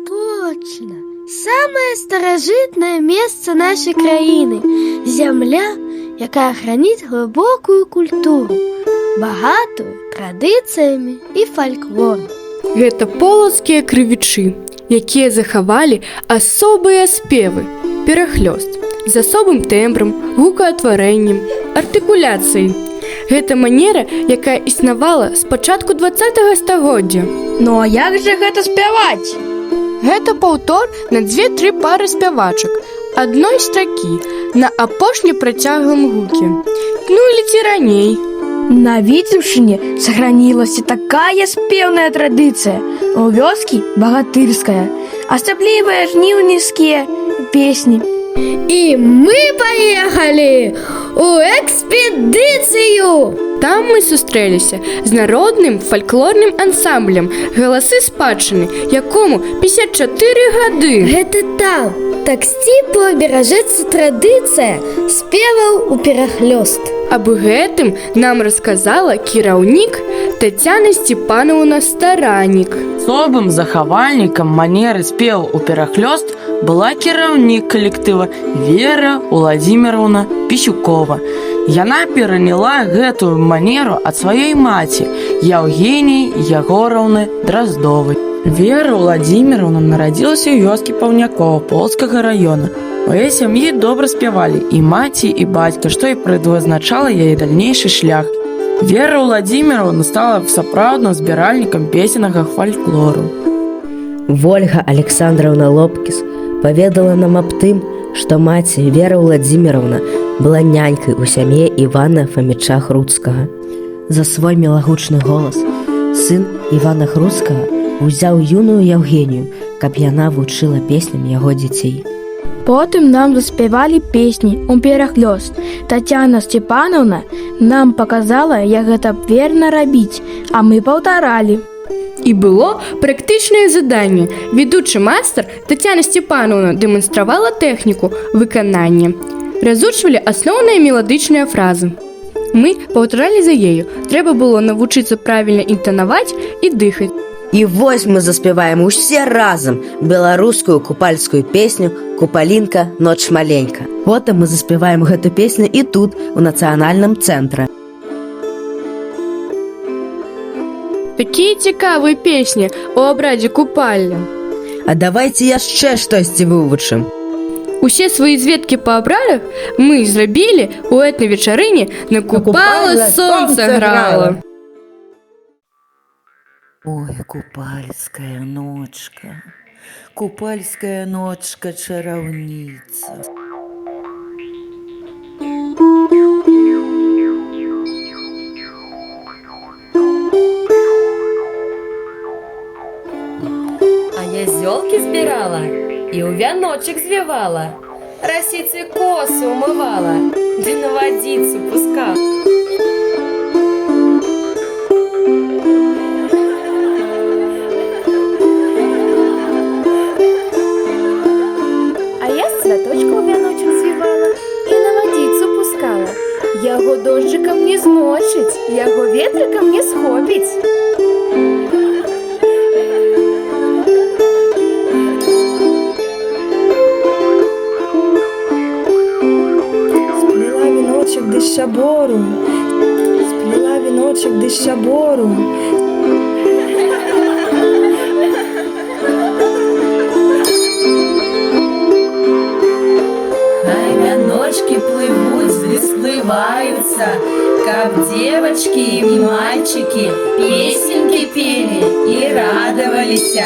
точно! Самое старожитное место нашей краины. Земля, якая хранит глубокую культуру, богатую традыцыямі і фальклором. Гэта полацкія крывічы, якія захавалі асобыя спевы, перахлёст з асобым тэмбрам, гукаатварэннем, артыкуляцыяй. Гэта манера, якая існавала з пачатку 20-го стагоддзя. Ну а як жа гэта спяваць? Гэта паўтор на 2-3 пары спявачак адной стракі на апошне працяглым гуке. Ну или ці раней. На Віцебшчыне сохранілася такая спеўная традыцыя. У вёскі багатырская, асаблівыя жніўніцкія песні. И мы поехали у экспедицию! Там мы сустрэліся з народным фальклорным ансамблем «Галасы спадчыны», якому 54 гады. Гэта там, так сціпло беражэцца традыцыя спеваў у перахлёст. Аб гэтым нам расказала кіраўнік Тацяна Сцепановна Старанік. Особым захавальнікам манеры спеву у перахлёст была кіраўнік калектыва Вера Владимировна Пісюкова. Яна пераняла гэтую манеру ад сваёй маці Евгеніі Ягораўны Драздовай. Вера Владимировна нарадзілася ў вёскі Паўнякова Полцкага района. У яе сям'і добра спявалі і маці, і бацька, што і прадвызначала яе дальнейшы шлях. Вера Владимировна стала сапраўдным збіральнікам песеннага фальклору. Вольга Александровна Лопкіс паведала нам аб тым, што маці Вера Владимировна была нянькай у сям'і Івана Фаміча Хруцкага. За свой мілагучны голас сын Івана Хруцкага узяў юную Евгенію, каб яна вучыла песням яго дзяцей. Потым нам заспявалі песні у перахлёст. Тацяна Сцепановна нам паказала, як гэта верна рабіць, а мы паўтаралі. І было практычнае заданне. Ведучы майстар Тацяна Сцепановна дэманстравала тэхніку выканання. Разучвалі асноўныя меладычныя фразы. Мы паўтаралі за ею. Трэба было навучыцца правільна інтанаваць і дыхаць. І вось мы заспяваем усе разам беларускую купальскую песню «Купалінка, ноч маленька». Потым мы заспяваем гэту песню і тут, у нацыянальным цэнтры. Такія цікавыя песні ў абрадзе купальня. А давайте яшчэ штосьці вывучым. Усе свае зведкі па абрадах мы зрабілі ў этна-вечарыне «На купала сонца грала». Ой, купальская ночка, чараўніца. А я зёлкі збірала і ў вяночак звівала, расіцы косы умывала, ды на вадзіцу пускала. Цвяточку ў вяночак звівала і на вадзіцу пускала. Яго дожджыкам не змочыць, яго ветрыкам не схопіць. Сплела віночак ды шабору, сплела віночак ды шабору. Вяночки плывут, сплываются, как девочки и мальчики песенки пели и радовались.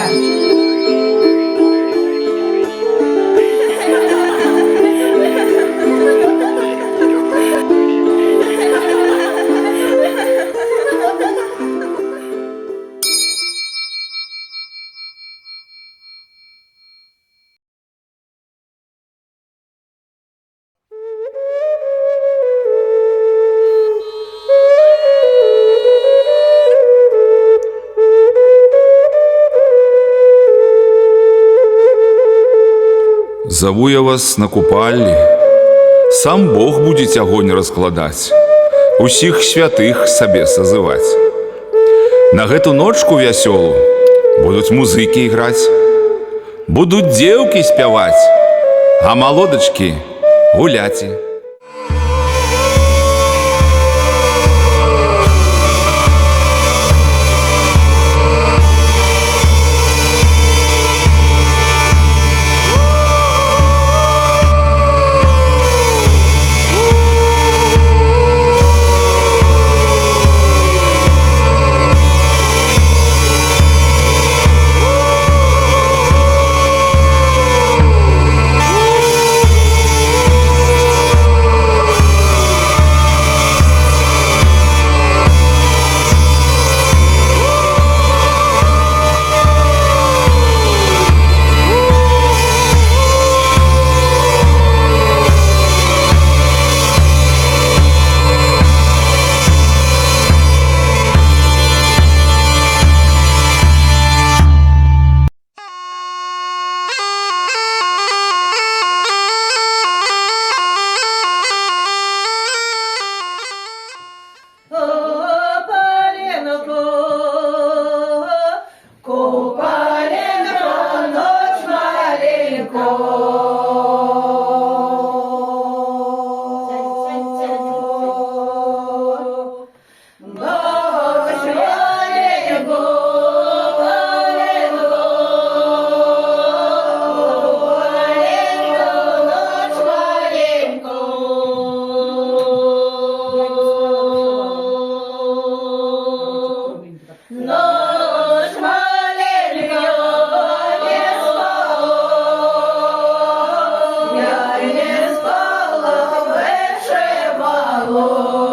Зову я вас на купальні. Сам Бог будзе агонь раскладаць, усіх святых сабе сазываць. На гэту ночку вясёлу будуць музыкі іграць, Будуть дзеўкі спяваць, а малодачкі гуляць. Ло